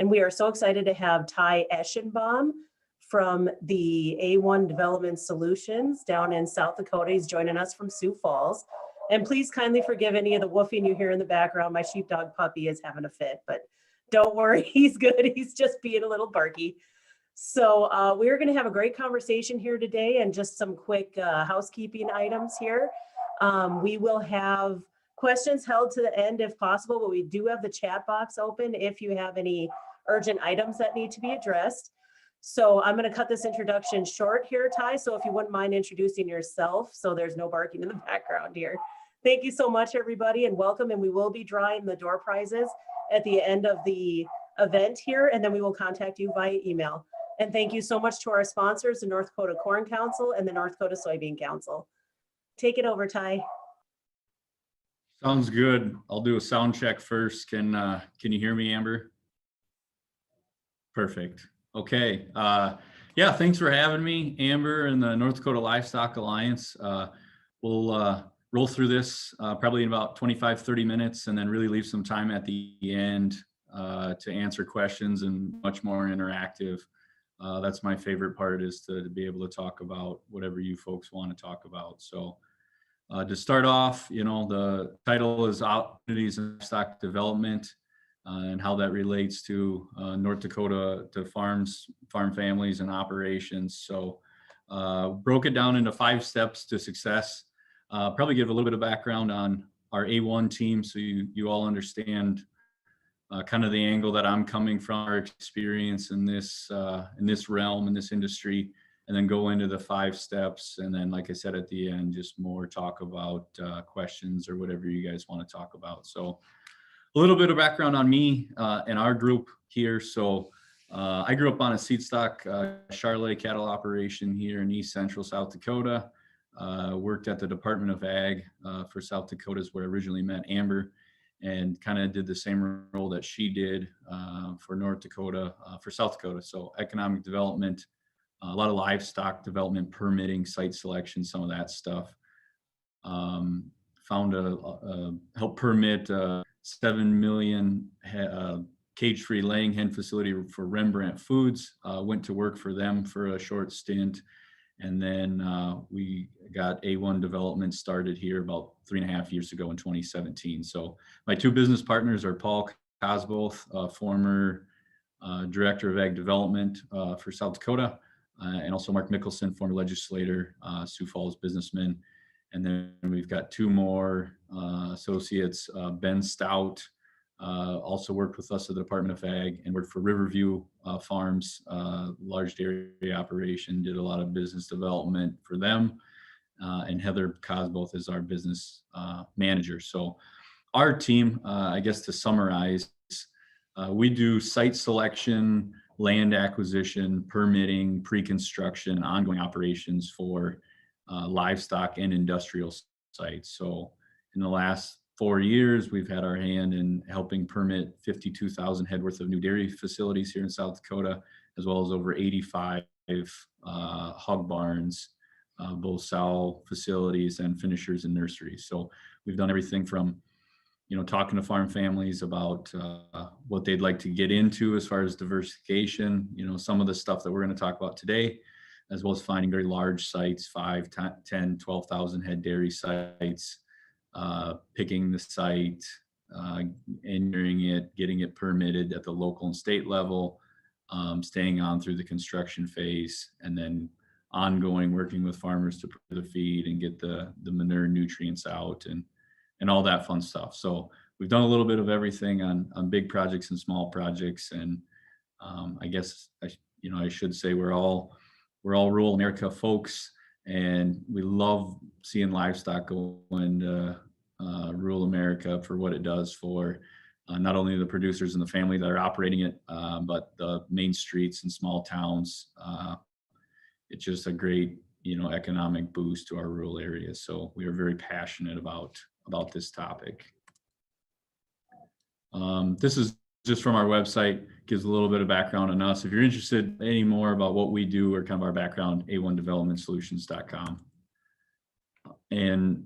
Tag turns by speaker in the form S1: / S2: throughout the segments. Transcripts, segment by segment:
S1: And we are so excited to have Ty Eschenbaum from the A1 Development Solutions down in South Dakota. He's joining us from Sioux Falls. And please kindly forgive any of the woofing you hear in the background. My sheepdog puppy is having a fit, but don't worry, he's good. He's just being a little barky. So we're going to have a great conversation here today, and just some quick housekeeping items here. We will have questions held to the end if possible, but we do have the chat box open if you have any urgent items that need to be addressed. So I'm going to cut this introduction short here, Ty, so if you wouldn't mind introducing yourself so there's no barking in the background here. Thank you so much, everybody, and welcome. And we will be drawing the door prizes at the end of the event here, and then we will contact you via email. And thank you so much to our sponsors, the North Dakota Corn Council and the North Dakota Soybean Council. Take it over, Ty.
S2: Sounds good. I'll do a sound check first. Can you hear me, Amber? Perfect. Okay. Yeah, thanks for having me, Amber, and the North Dakota Livestock Alliance. We'll roll through this probably in about 25-30 minutes, and then really leave some time at the end to answer questions and much more interactive. That's my favorite part, is to be able to talk about whatever you folks want to talk about. So to start off, the title is Opportunities in Livestock Development, and how that relates to North Dakota, to farm families and operations. So broke it down into 5 steps to success. Probably give a little bit of background on our A1 team, so you all understand kind of the angle that I'm coming from, our experience in this realm, in this industry, and then go into the 5 steps. And then, like I said, at the end, just more talk about questions or whatever you guys want to talk about. So a little bit of background on me and our group here. So I grew up on a seed stock Charolais cattle operation here in East Central South Dakota. Worked at the Department of Ag for South Dakota, is where I originally met Amber, and kind of did the same role that she did for North Dakota, for South Dakota. So economic development, a lot of livestock development, permitting, site selection, some of that stuff. Helped permit 7 million cage-free laying hen facility for Rembrandt Foods. Went to work for them for a short stint. And then we got A1 development started here about 3.5 years ago in 2017. So my 2 business partners are Paul Cosboth, former Director of Ag Development for South Dakota, and also Mark Mickelson, former legislator, Sioux Falls businessman. And then we've got 2 more associates, Ben Stout, also worked with us at the Department of Ag and worked for Riverview Farms, large dairy operation, did a lot of business development for them. And Heather Cosboth is our business manager. So our team, I guess to summarize, we do site selection, land acquisition, permitting, pre-construction, ongoing operations for livestock and industrial sites. So in the last 4 years, we've had our hand in helping permit 52,000 head worth of new dairy facilities here in South Dakota, as well as over 85 hog barns, both sow facilities and finishers and nurseries. So we've done everything from, talking to farm families about what they'd like to get into as far as diversification, some of the stuff that we're going to talk about today, as well as finding very large sites, 5, 10, 12,000 head dairy sites, picking the site, engineering it, getting it permitted at the local and state level, staying on through the construction phase, and then ongoing working with farmers to prepare the feed and get the manure nutrients out and all that fun stuff. So we've done a little bit of everything on big projects and small projects. And I guess I should say we're all rural America folks, and we love seeing livestock go into rural America for what it does for not only the producers and the family that are operating it, but the main streets and small towns. It's just a great, economic boost to our rural areas. So we are very passionate about this topic. This is just from our website, gives a little bit of background on us. If you're interested any more about what we do or kind of our background, a1developmentsolutions.com. And,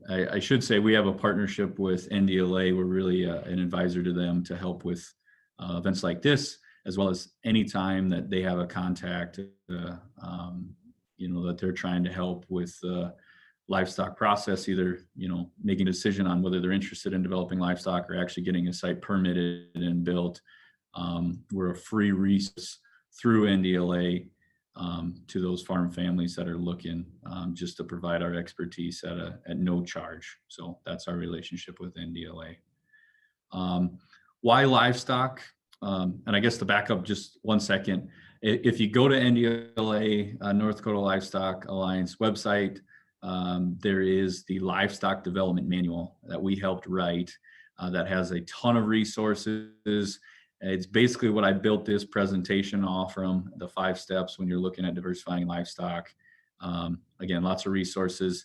S2: I should say we have a partnership with NDLA. We're really an advisor to them to help with events like this, as well as any time that they have a contact, that they're trying to help with livestock process, either, making a decision on whether they're interested in developing livestock or actually getting a site permitted and built. We're a free resource through NDLA to those farm families that are looking, just to provide our expertise at no charge. So that's our relationship with NDLA. Why livestock? And I guess to back up just 1 second, if you go to NDLA, North Dakota Livestock Alliance website, there is the livestock development manual that we helped write that has a ton of resources. It's basically what I built this presentation off from, the 5 steps when you're looking at diversifying livestock. Again, lots of resources.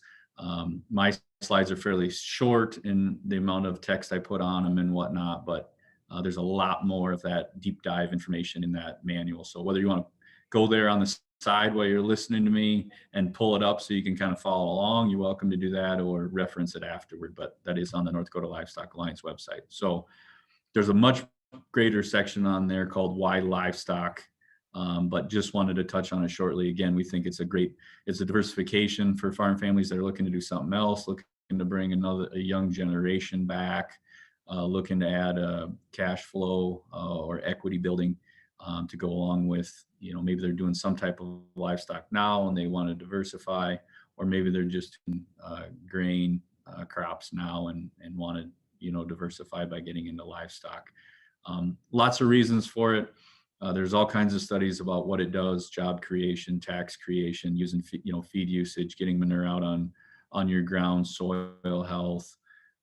S2: My slides are fairly short in the amount of text I put on them and whatnot, but there's a lot more of that deep dive information in that manual. So whether you want to go there on the side while you're listening to me and pull it up so you can kind of follow along, you're welcome to do that, or reference it afterward, but that is on the North Dakota Livestock Alliance website. So there's a much greater section on there called Why Livestock, but just wanted to touch on it shortly. Again, we think it's a diversification for farm families that are looking to do something else, looking to bring a young generation back, looking to add a cash flow or equity building to go along with, maybe they're doing some type of livestock now and they want to diversify, or maybe they're just grain crops now and want to, diversify by getting into livestock. Lots of reasons for it. There's all kinds of studies about what it does: job creation, tax creation, using feed usage, getting manure out on your ground, soil health.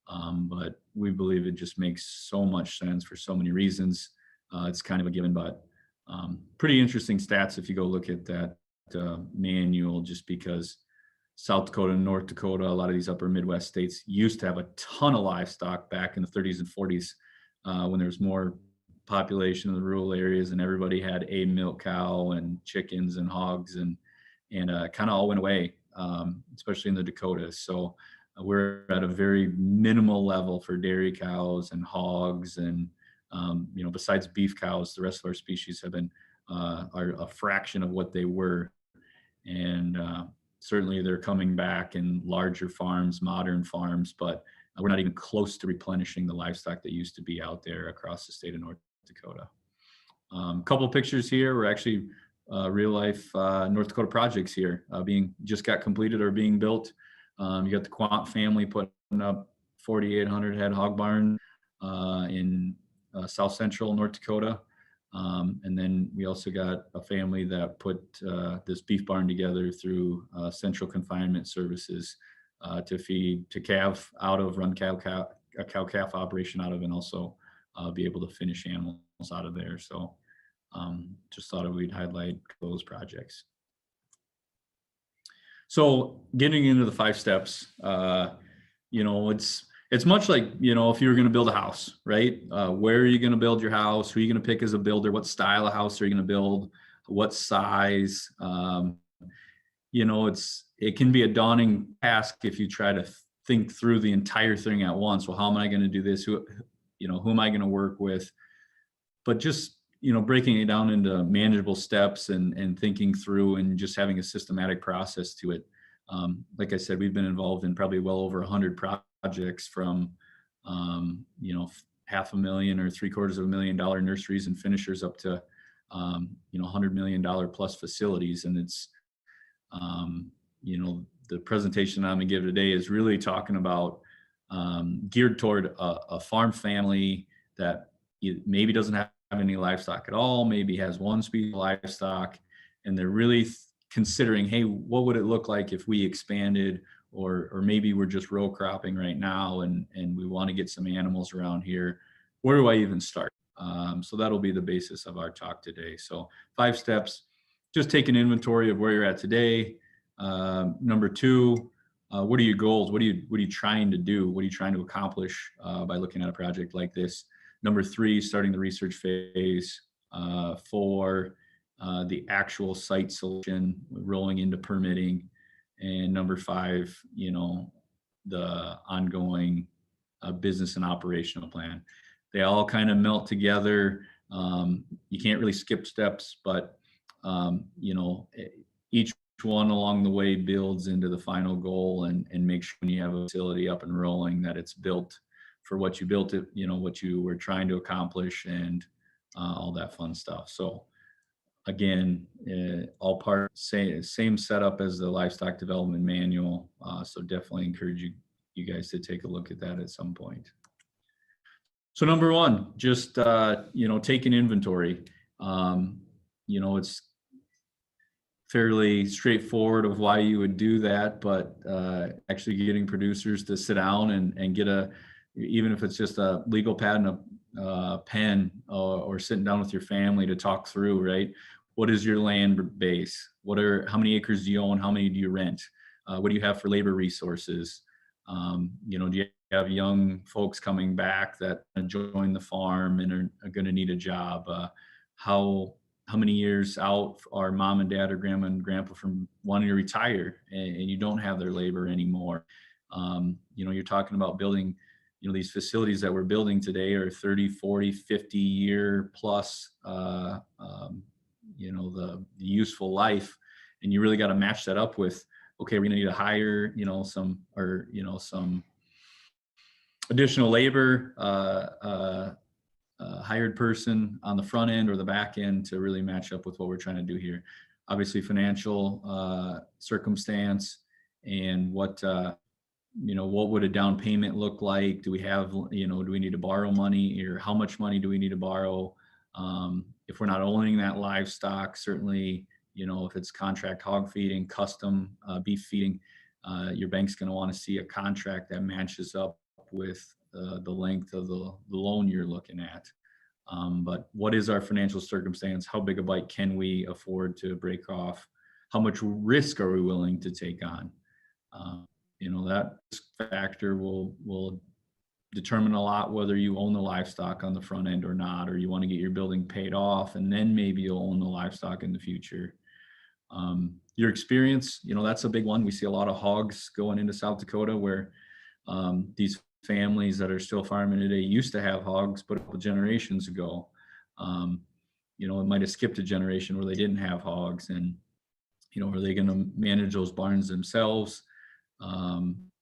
S2: But we believe it just makes so much sense for so many reasons. It's kind of a given, but pretty interesting stats if you go look at that manual, just because South Dakota and North Dakota, a lot of these upper Midwest states used to have a ton of livestock back in the 30s and 40s when there was more population in the rural areas and everybody had a milk cow and chickens and hogs, and kind of all went away, especially in the Dakotas. So we're at a very minimal level for dairy cows and hogs, and besides beef cows, the rest of our species have been are a fraction of what they were, and certainly they're coming back in larger farms, modern farms, but we're not even close to replenishing the livestock that used to be out there across the state of North Dakota. Couple of pictures here. We're actually real life North Dakota projects here being just got completed or being built. You got the Quant family putting up 4,800 head hog barn in South Central North Dakota. And then we also got a family that put this beef barn together through Central Confinement Services to calve out of, run a cow-calf operation out of, and also be able to finish animals out of there. So just thought we'd highlight those projects. So getting into the 5 steps, it's much like, if you were going to build a house, right? Where are you going to build your house? Who are you going to pick as a builder? What style of house are you going to build? What size? It can be a daunting task if you try to think through the entire thing at once. Well, how am I going to do this? Who am I going to work with? But just, breaking it down into manageable steps and thinking through and just having a systematic process to it. Like I said, we've been involved in probably well over 100 projects from, $500,000 or $750,000 nurseries and finishers up to, $100 million plus facilities. And it's, the presentation I'm going to give today is really talking about geared toward a farm family that maybe doesn't have any livestock at all, maybe has one species of livestock, and they're really considering, hey, what would it look like if we expanded, or maybe we're just row cropping right now and we want to get some animals around here. Where do I even start? So that'll be the basis of our talk today. So 5 steps: just take an inventory of where you're at today. Number 2, what are your goals? What are you trying to do? What are you trying to accomplish by looking at a project like this? Number 3, starting the research phase. 4, the actual site selection, rolling into permitting. And number 5, the ongoing business and operational plan. They all kind of melt together. You can't really skip steps, but each one along the way builds into the final goal, and make sure when you have a facility up and rolling that it's built for what you built it, what you were trying to accomplish, and all that fun stuff. So again, all part same setup as the livestock development manual. So definitely encourage you guys to take a look at that at some point. So number one, just taking inventory. It's fairly straightforward of why you would do that, but actually getting producers to sit down and get even if it's just a legal pad and a pen, or sitting down with your family to talk through, right? What is your land base? How many acres do you own? How many do you rent? What do you have for labor resources? Do you have young folks coming back that join the farm and are going to need a job? How many years out are mom and dad or grandma and grandpa from wanting to retire, and you don't have their labor anymore? You're talking about building, these facilities that we're building today are 30, 40, 50 year plus, the useful life. And you really got to match that up with, okay, we're going to need to hire, some additional labor, hired person on the front end or the back end to really match up with what we're trying to do here. Obviously financial circumstance, and what would a down payment look like? Do we have, do we need to borrow money, or how much money do we need to borrow? If we're not owning that livestock, certainly, if it's contract hog feeding, custom beef feeding, your bank's going to want to see a contract that matches up with the length of the loan you're looking at. But what is our financial circumstance? How big a bite can we afford to break off? How much risk are we willing to take on? That factor will determine a lot whether you own the livestock on the front end or not, or you want to get your building paid off and then maybe you'll own the livestock in the future. Your experience, that's a big one. We see a lot of hogs going into South Dakota where these families that are still farming today used to have hogs, but a couple generations ago, it might have skipped a generation where they didn't have hogs. And, are they going to manage those barns themselves?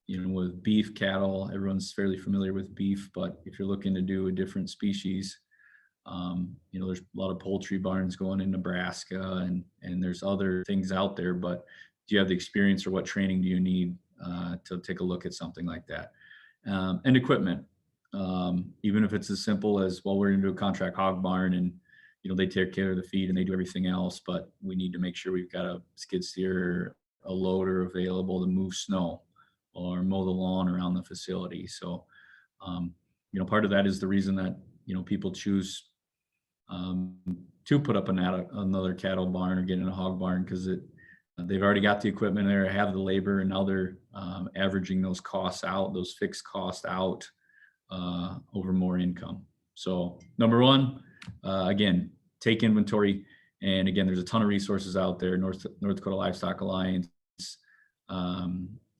S2: With beef cattle, everyone's fairly familiar with beef, but if you're looking to do a different species, there's a lot of poultry barns going in Nebraska, and there's other things out there, but do you have the experience, or what training do you need to take a look at something like that? And equipment, even if it's as simple as, well, we're going to do a contract hog barn and, they take care of the feed and they do everything else, but we need to make sure we've got a skid steer, a loader available to move snow or mow the lawn around the facility. So, part of that is the reason that, people choose to put up another cattle barn or get in a hog barn, because they've already got the equipment there, have the labor, and now they're averaging those costs out, those fixed costs out over more income. So number one, again, take inventory. And again, there's a ton of resources out there. North Dakota Livestock Alliance,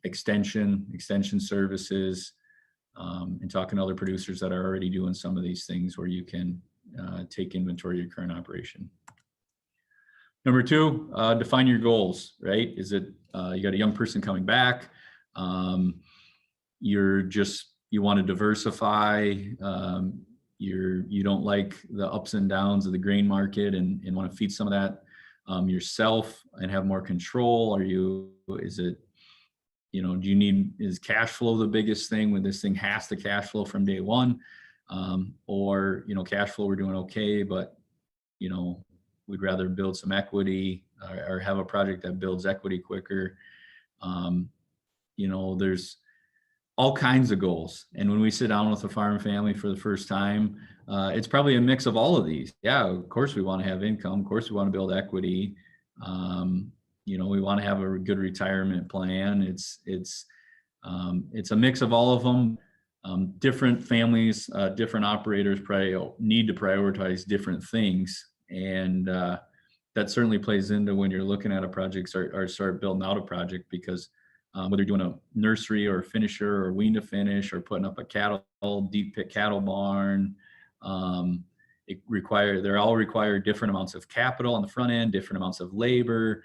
S2: extension services, and talking to other producers that are already doing some of these things where you can take inventory of your current operation. Number two, define your goals, right? Is it, you got a young person coming back, you want to diversify, you don't like the ups and downs of the grain market and want to feed some of that yourself and have more control? Is cash flow the biggest thing when this thing has to cash flow from day one? Or cash flow, we're doing okay, but we'd rather build some equity or have a project that builds equity quicker. There's all kinds of goals. And when we sit down with a farm family for the first time, it's probably a mix of all of these. Yeah, of course we want to have income. Of course we want to build equity. We want to have a good retirement plan. It's a mix of all of them. Different families, different operators probably need to prioritize different things. And that certainly plays into when you're looking at a project or start building out a project, because whether you're doing a nursery or a finisher or wean to finish or putting up a deep pit cattle barn, They all require different amounts of capital on the front end, different amounts of labor,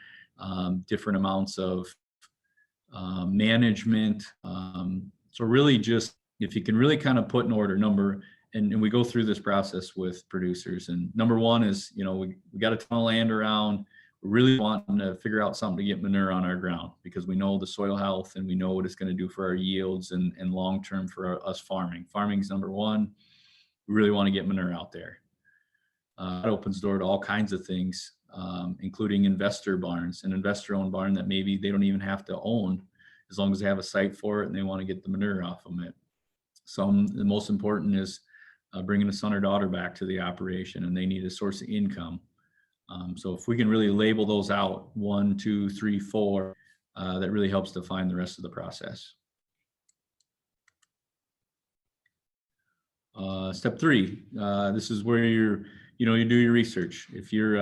S2: different amounts of management. So really just, if you can really kind of put in order and we go through this process with producers, and number one is, we got a ton of land around. We're really wanting to figure out something to get manure on our ground, because we know the soil health and we know what it's going to do for our yields and long-term for us farming. Farming is number one. We really want to get manure out there. That opens the door to all kinds of things, including investor barns, an investor-owned barn that maybe they don't even have to own, as long as they have a site for it and they want to get the manure off of it. The most important is bringing a son or daughter back to the operation, and they need a source of income. So if we can really label those out, 1, 2, 3, 4, that really helps define the rest of the process. Step 3, this is where you do your research. If you've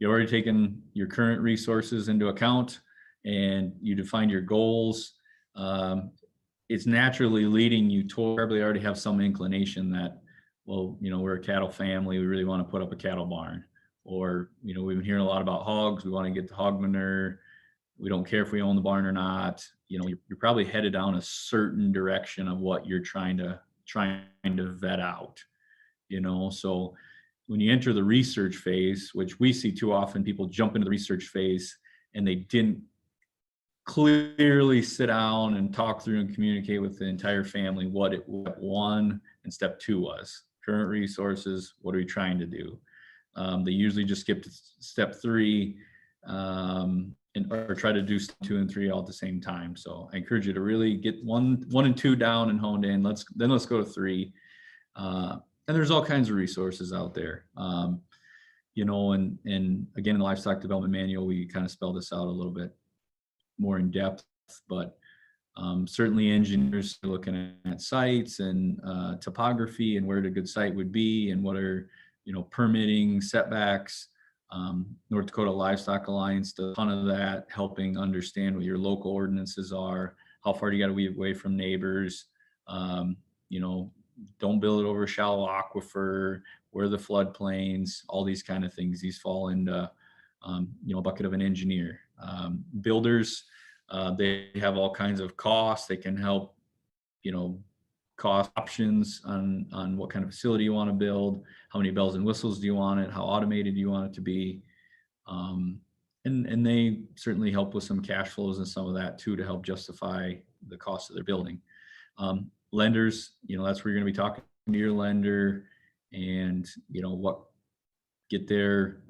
S2: already taken your current resources into account and you defined your goals, it's naturally leading you toward, probably already have some inclination that, well, we're a cattle family, we really want to put up a cattle barn. Or, we've been hearing a lot about hogs, we want to get the hog manure, we don't care if we own the barn or not. You're probably headed down a certain direction of what you're trying to vet out. So when you enter the research phase, which we see too often, people jump into the research phase and they didn't clearly sit down and talk through and communicate with the entire family what step 1 and step 2 was. Current resources, what are we trying to do? They usually just skip to step 3 or try to do step 2 and 3 all at the same time. So I encourage you to really get 1 and 2 down and honed in. Let's go to 3. And there's all kinds of resources out there. And again, in the Livestock Development Manual, we kind of spell this out a little bit more in depth, but certainly engineers are looking at sites and topography and where a good site would be and what are, permitting, setbacks. North Dakota Livestock Alliance does a ton of that, helping understand what your local ordinances are, how far you got to be away from neighbors. Don't build it over a shallow aquifer, where the floodplains, all these kind of things. These fall into, a bucket of an engineer. Builders, they have all kinds of costs. They can help, cost options on what kind of facility you want to build, how many bells and whistles do you want it, how automated do you want it to be. And they certainly help with some cash flows and some of that too, to help justify the cost of their building. Lenders, that's where you're going to be talking to your lender and, get there,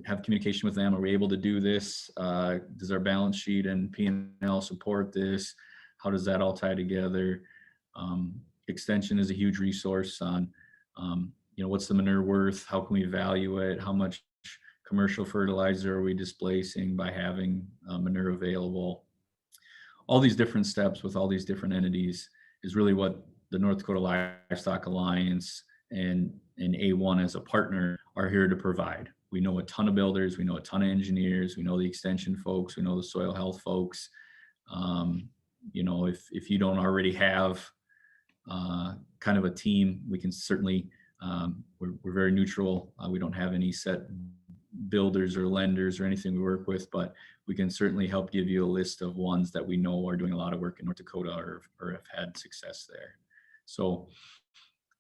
S2: have communication with them. Are we able to do this? Does our balance sheet and P&L support this? How does that all tie together? Extension is a huge resource on, what's the manure worth? How can we value it? How much commercial fertilizer are we displacing by having manure available? All these different steps with all these different entities is really what the North Dakota Livestock Alliance and A1 as a partner are here to provide. We know a ton of builders, we know a ton of engineers, we know the extension folks, we know the soil health folks. If you don't already have kind of a team, we can certainly, we're very neutral. We don't have any set builders or lenders or anything we work with, but we can certainly help give you a list of ones that we know are doing a lot of work in North Dakota or have had success there. So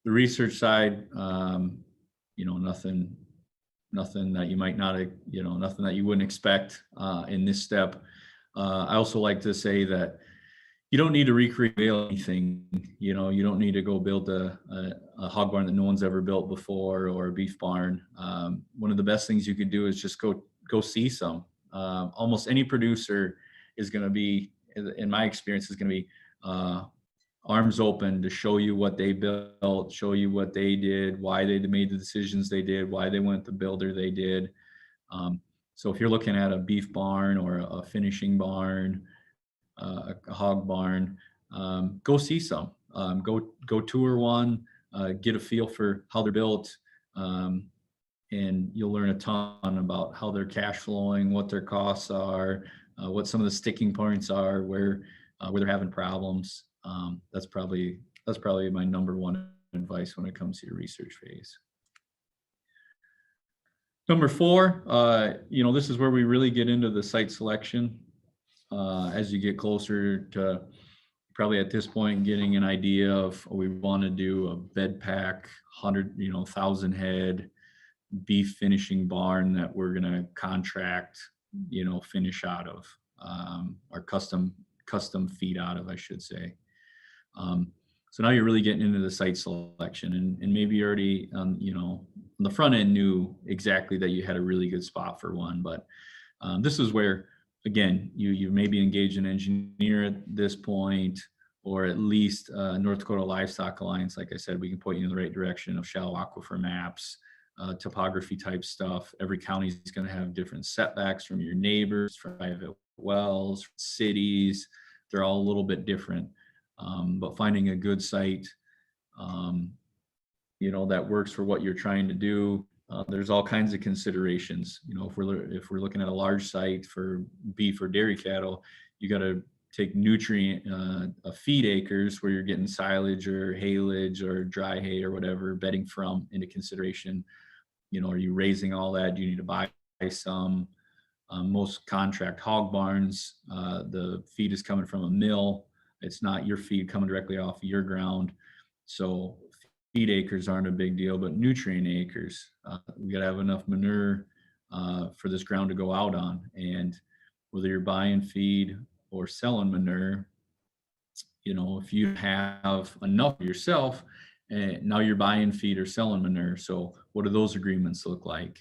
S2: the research side, nothing that you might not, nothing that you wouldn't expect in this step. I also like to say that you don't need to recreate anything. You don't need to go build a hog barn that no one's ever built before, or a beef barn. One of the best things you could do is just go see some. Almost any producer is going to be, in my experience, is going to be arms open to show you what they built, show you what they did, why they made the decisions they did, why they went the builder they did. So if you're looking at a beef barn or a finishing barn, a hog barn, go see some, go tour one, get a feel for how they're built, and you'll learn a ton about how they're cash flowing, what their costs are, what some of the sticking points are, where they're having problems. That's probably my number one advice when it comes to your research phase. Number four, this is where we really get into the site selection. As you get closer to probably at this point getting an idea of we want to do a bed pack, 1,000 head beef finishing barn that we're going to contract, finish out of, or custom feed out of, I should say. So now you're really getting into the site selection, and maybe you already, on the front end knew exactly that you had a really good spot for one, but this is where, again, you maybe engage an engineer at this point, or at least North Dakota Livestock Alliance. Like I said, we can point you in the right direction of shallow aquifer maps, topography type stuff. Every county is going to have different setbacks from your neighbors, from private wells, from cities. They're all a little bit different. But finding a good site, that works for what you're trying to do. There's all kinds of considerations. If we're looking at a large site for beef or dairy cattle, you got to take nutrient feed acres where you're getting silage or haylage or dry hay or whatever bedding from into consideration. Are you raising all that? Do you need to buy some? Most contract hog barns, the feed is coming from a mill. It's not your feed coming directly off of your ground. So feed acres aren't a big deal, but nutrient acres, we got to have enough manure for this ground to go out on. And whether you're buying feed or selling manure, if you have enough yourself, and now you're buying feed or selling manure. So what do those agreements look like?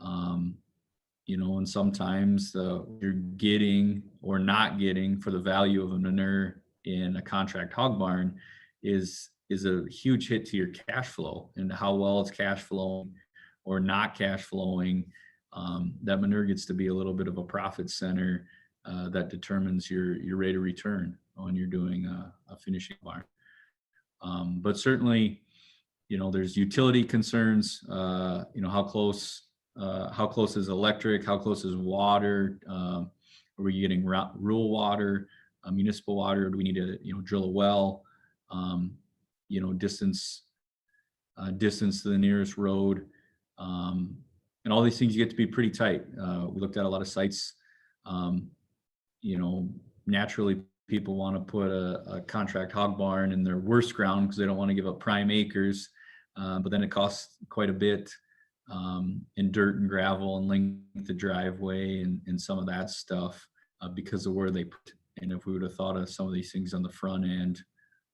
S2: And sometimes you're getting or not getting for the value of a manure in a contract hog barn is a huge hit to your cash flow, and how well it's cash flowing or not cash flowing. That manure gets to be a little bit of a profit center that determines your rate of return when you're doing a finishing barn. But certainly, there's utility concerns. How close is electric? How close is water? Are we getting rural water, municipal water? Do we need to, drill a well? Distance to the nearest road, and all these things get to be pretty tight. We looked at a lot of sites. Naturally, people want to put a contract hog barn in their worst ground because they don't want to give up prime acres, but then it costs quite a bit in dirt and gravel and length of driveway and some of that stuff because of where they put. And if we would have thought of some of these things on the front end,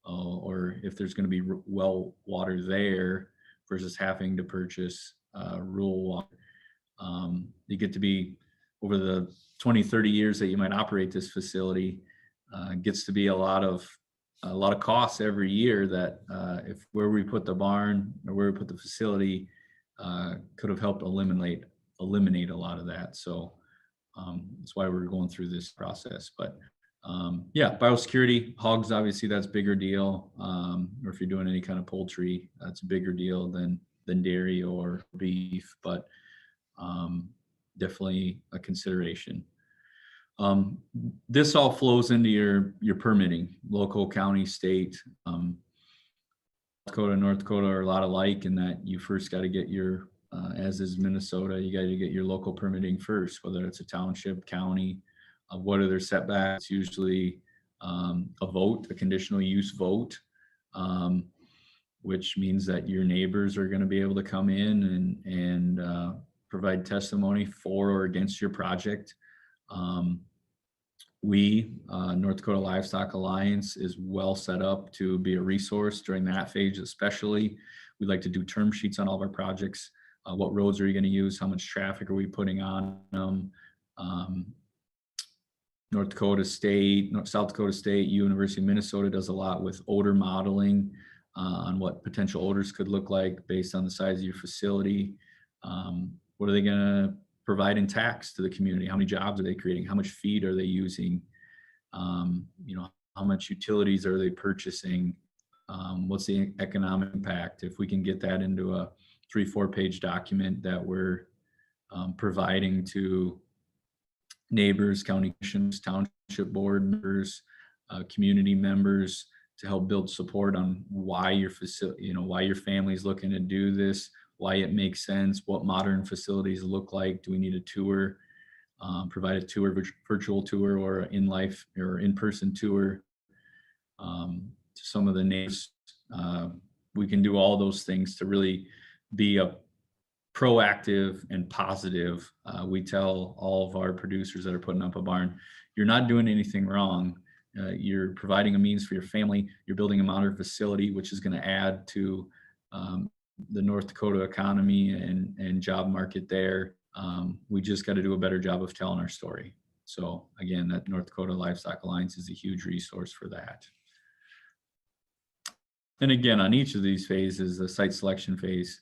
S2: or if there's going to be well water there versus having to purchase rural water, you get to be, over the 20, 30 years that you might operate this facility, gets to be a lot of costs every year that if where we put the barn or where we put the facility could have helped eliminate a lot of that. So that's why we're going through this process. But biosecurity, hogs, obviously that's a bigger deal. Or if you're doing any kind of poultry, that's a bigger deal than dairy or beef, but definitely a consideration. This all flows into your permitting, local, county, state. South Dakota and North Dakota are a lot alike in that you first got to get your, as is Minnesota, you got to get your local permitting first, whether it's a township, county. What are their setbacks? Usually a conditional use vote, which means that your neighbors are going to be able to come in and provide testimony for or against your project. North Dakota Livestock Alliance is well set up to be a resource during that phase, especially. We'd like to do term sheets on all of our projects. What roads are you going to use? How much traffic are we putting on them? North Dakota State, South Dakota State, University of Minnesota does a lot with odor modeling on what potential odors could look like based on the size of your facility. What are they going to provide in tax to the community? How many jobs are they creating? How much feed are they using? How much utilities are they purchasing? What's the economic impact? If we can get that into a 3-4 page document that we're providing to neighbors, county commissions, township board members, community members, to help build support on why your facility, why your family is looking to do this, why it makes sense, what modern facilities look like. Do we need a tour? Provide a tour, virtual tour, or in life or in-person tour. Some of the names, we can do all those things to really be a proactive and positive. We tell all of our producers that are putting up a barn, you're not doing anything wrong. You're providing a means for your family. You're building a modern facility, which is going to add to the North Dakota economy and job market there. We just got to do a better job of telling our story. So again, that North Dakota Livestock Alliance is a huge resource for that. And again, on each of these phases, the site selection phase,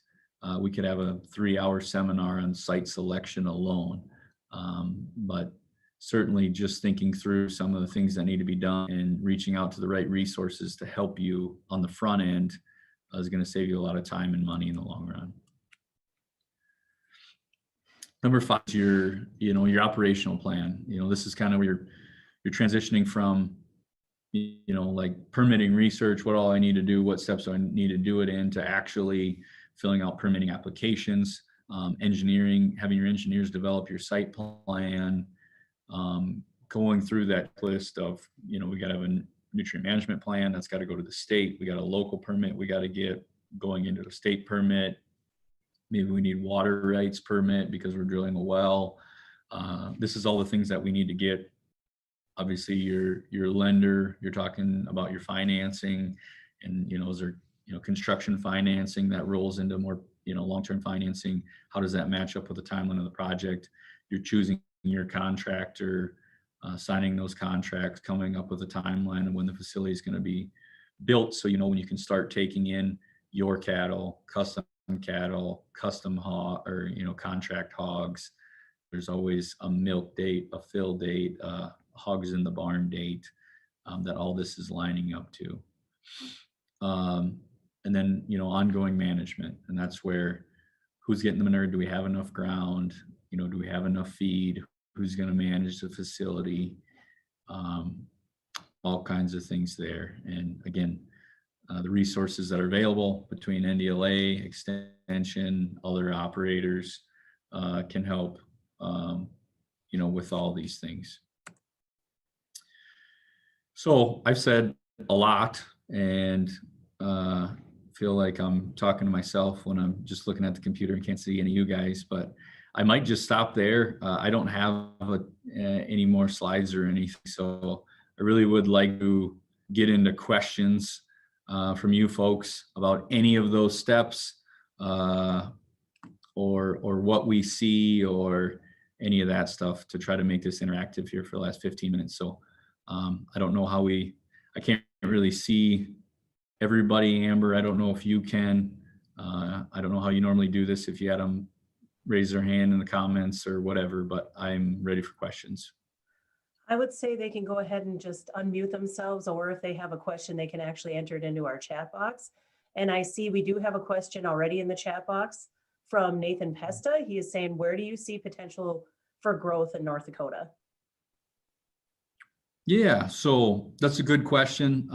S2: we could have a 3-hour seminar on site selection alone. But certainly just thinking through some of the things that need to be done and reaching out to the right resources to help you on the front end is going to save you a lot of time and money in the long run. Number 5 is your operational plan. This is kind of where you're transitioning from, like permitting research, what all I need to do, what steps do I need to do it in, to actually filling out permitting applications, engineering, having your engineers develop your site plan, going through that list of, we got to have a nutrient management plan that's got to go to the state. We got a local permit we got to get going into the state permit. Maybe we need water rights permit because we're drilling a well. This is all the things that we need to get. Obviously, your lender, you're talking about your financing, and is there construction financing that rolls into more long-term financing? How does that match up with the timeline of the project? You're choosing your contractor, signing those contracts, coming up with a timeline of when the facility is going to be built, so when you can start taking in your cattle, custom hog, or contract hogs. There's always a milk date, a fill date, hogs in the barn date, that all this is lining up to. And then ongoing management, and that's where who's getting the manure, do we have enough ground, do we have enough feed, who's going to manage the facility, all kinds of things there. And again, the resources that are available between NDLA, extension, other operators can help, with all these things. So I've said a lot, and feel like I'm talking to myself when I'm just looking at the computer and can't see any of you guys, but I might just stop there. I don't have any more slides or anything, so I really would like to get into questions from you folks about any of those steps, or what we see, or any of that stuff, to try to make this interactive here for the last 15 minutes. So I don't know how I can't really see everybody. Amber, I don't know if you can. I don't know how you normally do this, if you had them raise their hand in the comments or whatever, but I'm ready for questions.
S1: I would say they can go ahead and just unmute themselves, or if they have a question, they can actually enter it into our chat box. And I see we do have a question already in the chat box from Nathan Pesta. He is saying, where do you see potential for growth in North Dakota? Yeah,
S2: so that's a good question.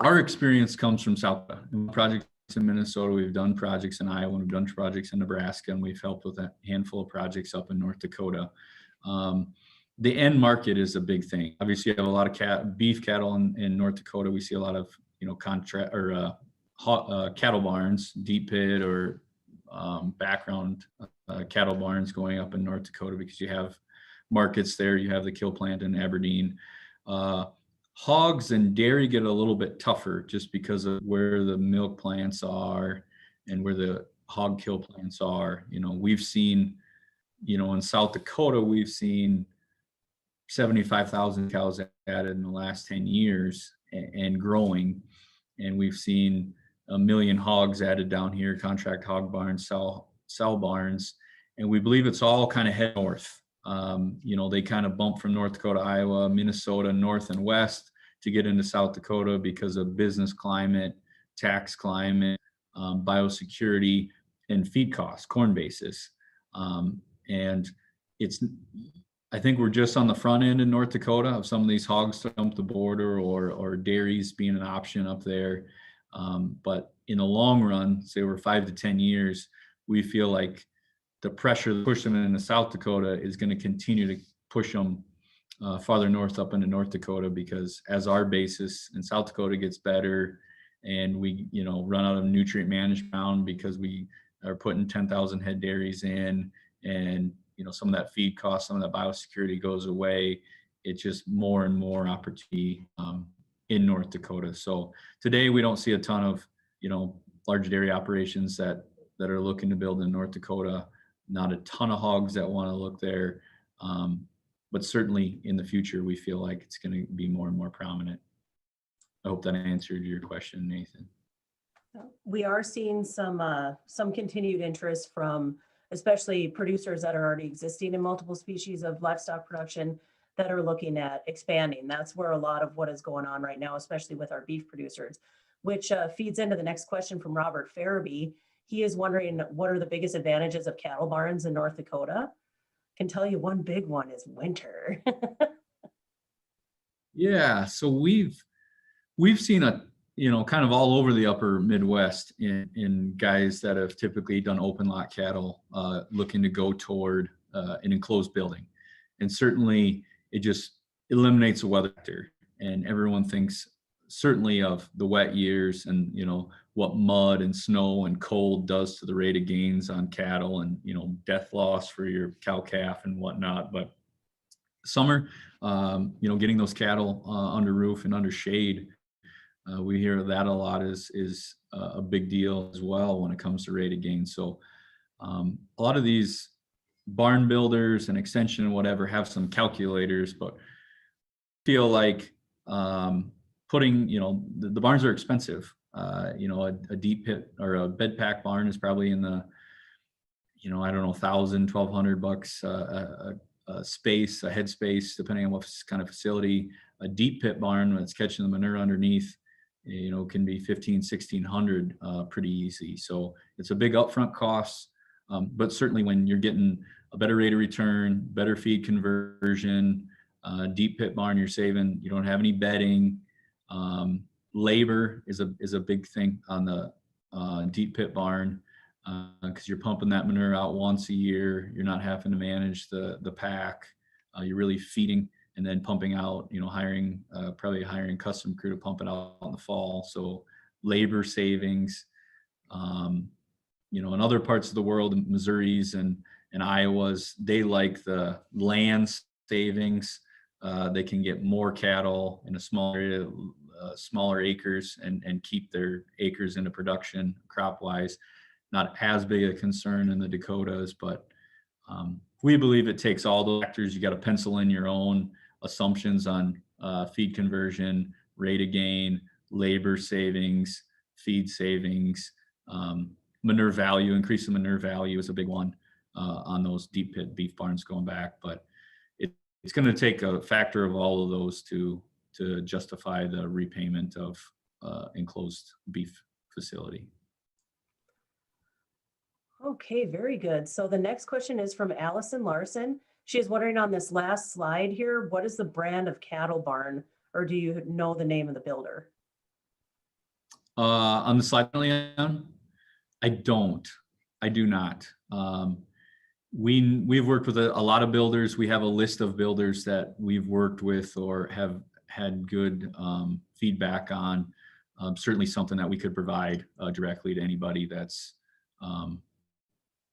S2: Our experience comes from South Dakota. Projects in Minnesota, we've done projects in Iowa, we've done projects in Nebraska, and we've helped with a handful of projects up in North Dakota. The end market is a big thing. Obviously, you have a lot of beef cattle in North Dakota. We see a lot of contract or cattle barns, deep pit or background cattle barns going up in North Dakota, because you have markets there. You have the kill plant in Aberdeen. Hogs and dairy get a little bit tougher just because of where the milk plants are and where the hog kill plants are. We've seen, in South Dakota, we've seen 75,000 cows added in the last 10 years and growing. And we've seen 1 million hogs added down here, contract hog barns, sow barns. And we believe it's all kind of head north. They kind of bump from North Dakota, Iowa, Minnesota, north and west to get into South Dakota because of business climate, tax climate, biosecurity, and feed costs, corn basis. And I think we're just on the front end in North Dakota of some of these hogs to jump the border, or dairies being an option up there. But in the long run, say we're 5 to 10 years, we feel like the pressure to push them into South Dakota is going to continue to push them farther north up into North Dakota, because as our basis in South Dakota gets better and we, run out of nutrient management because we are putting 10,000 head dairies in, and, some of that feed cost, some of that biosecurity goes away. It's just more and more opportunity in North Dakota. So today we don't see a ton of, large dairy operations that are looking to build in North Dakota. Not a ton of hogs that want to look there. But certainly in the future, we feel like it's going to be more and more prominent. I hope that answered your question, Nathan.
S1: We are seeing some continued interest from especially producers that are already existing in multiple species of livestock production that are looking at expanding. That's where a lot of what is going on right now, especially with our beef producers, which feeds into the next question from Robert Farabee. He is wondering, what are the biggest advantages of cattle barns in North Dakota? I can tell you one big one is winter.
S2: Yeah, so we've seen kind of all over the upper Midwest in guys that have typically done open lot cattle looking to go toward an enclosed building. And certainly it just eliminates the weather factor. And everyone thinks certainly of the wet years and, what mud and snow and cold does to the rate of gains on cattle and, death loss for your cow calf and whatnot. But summer, getting those cattle under roof and under shade, we hear that a lot is a big deal as well when it comes to rate of gain. So a lot of these barn builders and extension and whatever have some calculators, but feel like putting, the barns are expensive. A deep pit or a bed pack barn is probably in the, I don't know, $1,000, $1,200 a space, a head space, depending on what kind of facility. A deep pit barn that's catching the manure underneath, can be $1,500, $1,600 pretty easy. So it's a big upfront cost, but certainly when you're getting a better rate of return, better feed conversion, deep pit barn, you're saving, you don't have any bedding. Labor is a big thing on the deep pit barn because you're pumping that manure out once a year. You're not having to manage the pack. You're really feeding and then pumping out, probably hiring custom crew to pump it out in the fall. So labor savings, in other parts of the world, Missouris and Iowas, they like the land savings. They can get more cattle in a small area, smaller acres, and keep their acres into production crop wise. Not as big a concern in the Dakotas, but we believe it takes all the factors. You got to pencil in your own assumptions on feed conversion, rate of gain, labor savings, feed savings, manure value. Increase the manure value is a big one on those deep pit beef barns going back, but it's going to take a factor of all of those to justify the repayment of enclosed beef facility.
S1: Okay, very good. So the next question is from Allison Larson. She is wondering on this last slide here, what is the brand of cattle barn, or do you know the name of the builder?
S2: On the slide, I do not. We've worked with a lot of builders. We have a list of builders that we've worked with or have had good feedback on. Certainly something that we could provide directly to anybody that's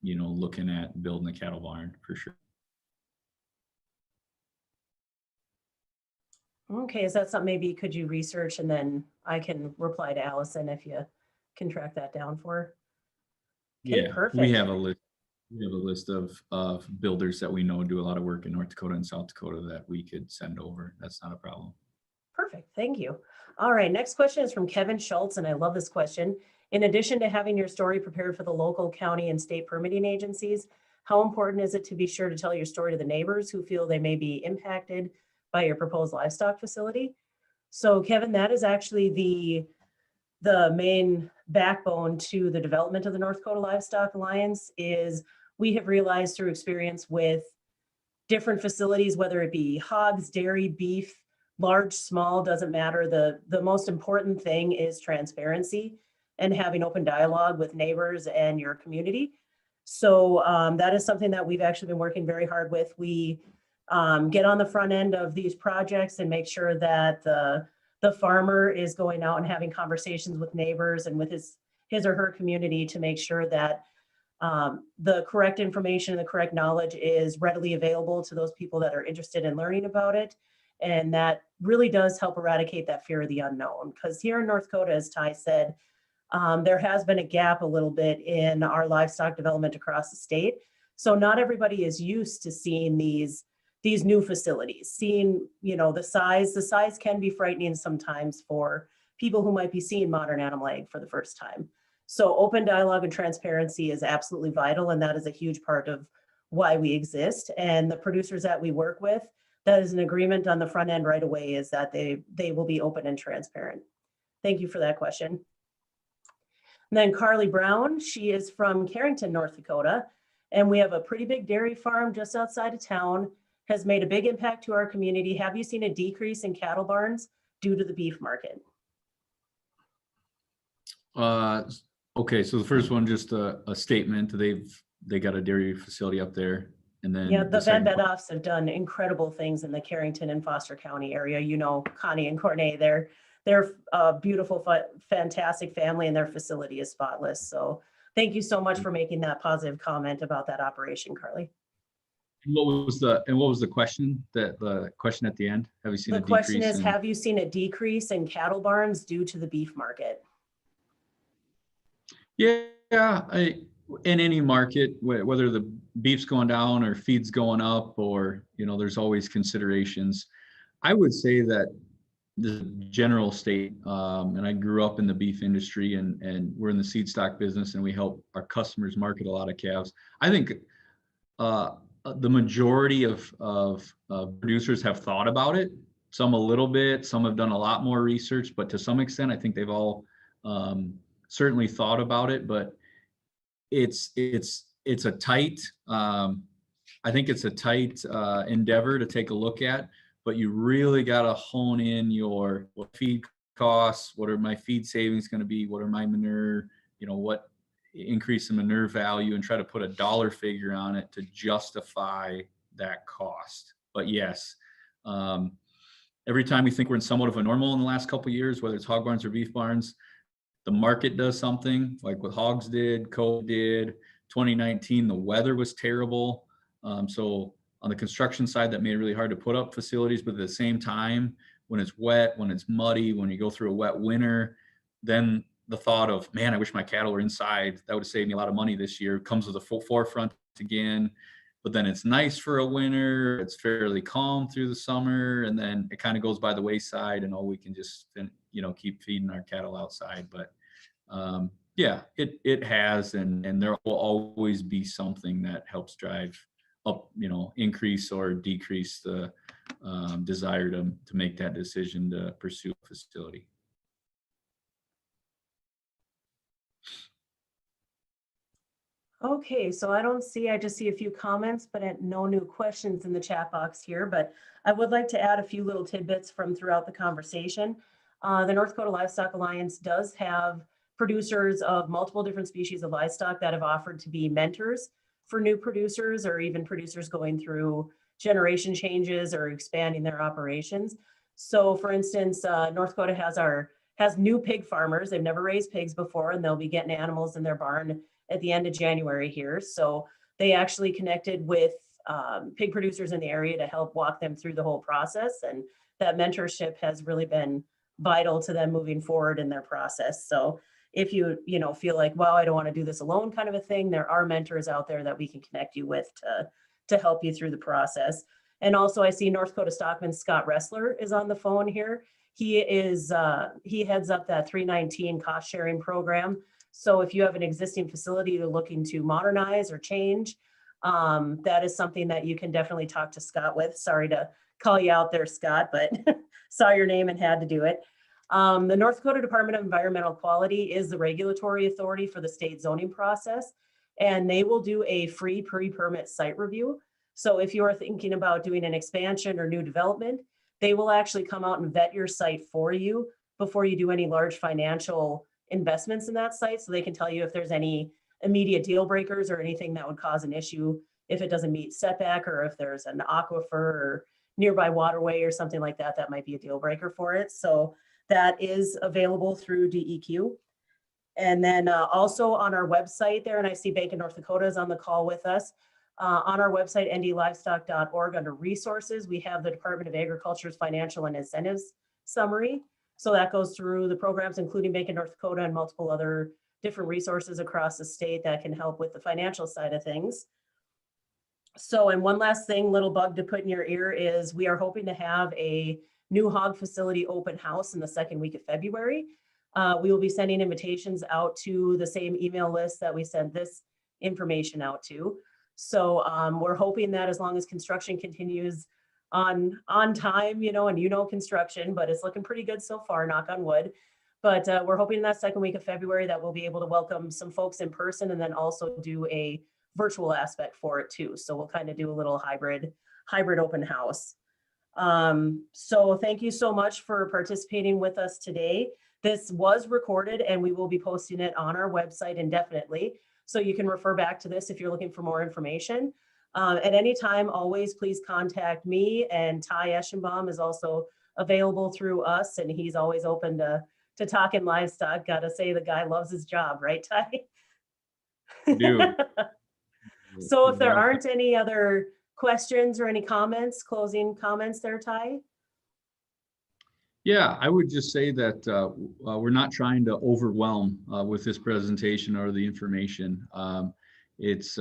S2: looking at building a cattle barn for sure.
S1: Okay, is that something maybe could you research and then I can reply to Allison if you can track that down for her? Okay,
S2: Yeah,
S1: perfect.
S2: we have a list. We have a list of builders that we know do a lot of work in North Dakota and South Dakota that we could send over. That's not a problem.
S1: Perfect, thank you. All right, next question is from Kevin Schultz, and I love this question. In addition to having your story prepared for the local, county, and state permitting agencies, how important is it to be sure to tell your story to the neighbors who feel they may be impacted by your proposed livestock facility? So Kevin, that is actually the main backbone to the development of the North Dakota Livestock Alliance. Is we have realized through experience with different facilities, whether it be hogs, dairy, beef, large, small, doesn't matter. The most important thing is transparency and having open dialogue with neighbors and your community. So that is something that we've actually been working very hard with. We get on the front end of these projects and make sure that the farmer is going out and having conversations with neighbors and with his or her community to make sure that the correct information and the correct knowledge is readily available to those people that are interested in learning about it. And that really does help eradicate that fear of the unknown. Because here in North Dakota, as Ty said, there has been a gap a little bit in our livestock development across the state. So not everybody is used to seeing these new facilities, seeing, the size can be frightening sometimes for people who might be seeing modern animal ag for the first time. So open dialogue and transparency is absolutely vital, and that is a huge part of why we exist. And the producers that we work with, that is an agreement on the front end right away, is that they will be open and transparent. Thank you for that question. And then Carly Brown, she is from Carrington, North Dakota, and we have a pretty big dairy farm just outside of town, has made a big impact to our community. Have you seen a decrease in cattle barns due to the beef market?
S2: Okay, so the first one, just a statement. They got a dairy facility up there, and then
S1: Yeah, the Van Bedoffs have done incredible things in the Carrington and Foster County area. Connie and Cornay, they're a beautiful, fantastic family, and their facility is spotless. So thank you so much for making that positive comment about that operation, Carly.
S2: What was the question? The question at the end? Have you seen a decrease?
S1: The question is, have you seen a decrease in cattle barns due to the beef market?
S2: Yeah, in any market, whether the beef's going down or feed's going up, or there's always considerations. I would say that the general state, and I grew up in the beef industry, and we're in the seed stock business, and we help our customers market a lot of calves. I think the majority of producers have thought about it. Some a little bit, some have done a lot more research, but to some extent, I think they've all certainly thought about it. But it's a tight. I think it's a tight endeavor to take a look at. But you really got to hone in what feed costs, what are my feed savings going to be, what are my manure, what increase in manure value, and try to put a dollar figure on it to justify that cost. But yes, every time we think we're in somewhat of a normal in the last couple of years, whether it's hog barns or beef barns, the market does something, like what hogs did, COVID did. 2019, the weather was terrible. So on the construction side, that made it really hard to put up facilities. But at the same time, when it's wet, when it's muddy, when you go through a wet winter, then the thought of, man, I wish my cattle were inside, that would have saved me a lot of money this year, comes to the forefront again. But then it's nice for a winter, it's fairly calm through the summer, and then it kind of goes by the wayside, and we can just keep feeding our cattle outside. But yeah, it has, and there will always be something that helps drive up, increase or decrease the desire to make that decision to pursue a facility.
S1: Okay, so I just see a few comments, but no new questions in the chat box here. But I would like to add a few little tidbits from throughout the conversation. The North Dakota Livestock Alliance does have producers of multiple different species of livestock that have offered to be mentors for new producers, or even producers going through generation changes or expanding their operations. So for instance, North Dakota has new pig farmers. They've never raised pigs before, and they'll be getting animals in their barn at the end of January here. So they actually connected with pig producers in the area to help walk them through the whole process. And that mentorship has really been vital to them moving forward in their process. So if you feel like, well, I don't want to do this alone kind of a thing, there are mentors out there that we can connect you with to help you through the process. And also I see North Dakota Stockman Scott Ressler is on the phone here. He heads up that 319 cost sharing program. So if you have an existing facility you're looking to modernize or change, that is something that you can definitely talk to Scott with. Sorry to call you out there, Scott, but saw your name and had to do it. The North Dakota Department of Environmental Quality is the regulatory authority for the state zoning process, and they will do a free pre-permit site review. So if you are thinking about doing an expansion or new development, They will actually come out and vet your site for you before you do any large financial investments in that site. So they can tell you if there's any immediate deal breakers or anything that would cause an issue if it doesn't meet setback, or if there's an aquifer or nearby waterway or something like that, that might be a deal breaker for it. So that is available through DEQ. And then also on our website there, and I see Bank of North Dakota is on the call with us. On our website, ndlivestock.org, under resources, we have the Department of Agriculture's financial and incentives summary. So that goes through the programs, including Bank of North Dakota and multiple other different resources across the state that can help with the financial side of things. So, and one last thing, little bug to put in your ear, is we are hoping to have a new hog facility open house in the second week of February. We will be sending invitations out to the same email list that we sent this information out to. So we're hoping that as long as construction continues on time, and construction, but it's looking pretty good so far, knock on wood. But we're hoping that second week of February that we'll be able to welcome some folks in person, and then also do a virtual aspect for it too. So we'll kind of do a little hybrid open house. So thank you so much for participating with us today. This was recorded and we will be posting it on our website indefinitely. So you can refer back to this if you're looking for more information. At any time, always please contact me, and Ty Eschenbaum is also available through us, and he's always open to talking livestock. Gotta say, the guy loves his job, right, Ty?
S2: I do.
S1: So if there aren't any other questions or any comments, closing comments there, Ty?
S2: Yeah, I would just say that we're not trying to overwhelm with this presentation or the information. It's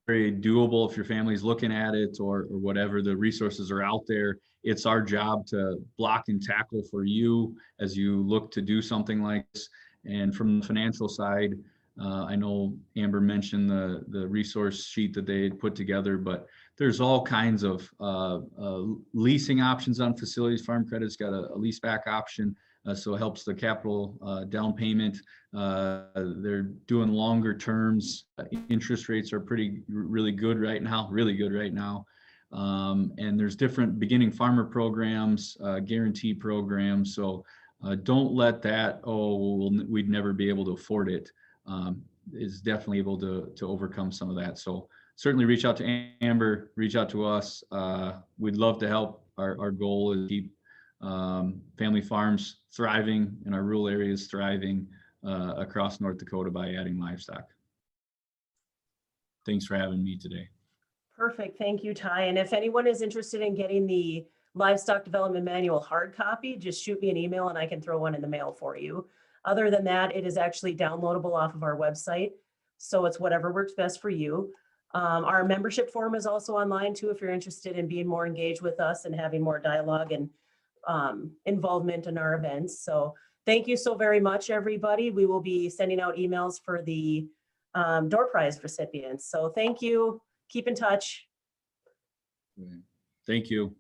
S2: very doable if your family's looking at it, or whatever. The resources are out there. It's our job to block and tackle for you as you look to do something like this. And from the financial side, I know Amber mentioned the resource sheet that they had put together, but there's all kinds of leasing options on facilities. Farm Credit's got a lease back option, so it helps the capital down payment. They're doing longer terms. Interest rates are really good right now. And there's different beginning farmer programs, guarantee programs. So don't let that, we'd never be able to afford it, is definitely able to overcome some of that. So certainly reach out to Amber, reach out to us. We'd love to help. Our goal is to keep family farms thriving and our rural areas thriving across North Dakota by adding livestock. Thanks for having me today.
S1: Perfect. Thank you, Ty. And if anyone is interested in getting the Livestock Development Manual hard copy, just shoot me an email and I can throw one in the mail for you. Other than that, it is actually downloadable off of our website. So it's whatever works best for you. Our membership forum is also online too, if you're interested in being more engaged with us and having more dialogue and involvement in our events. So thank you so very much, everybody. We will be sending out emails for the door prize recipients. So thank you. Keep in touch.
S2: Thank you.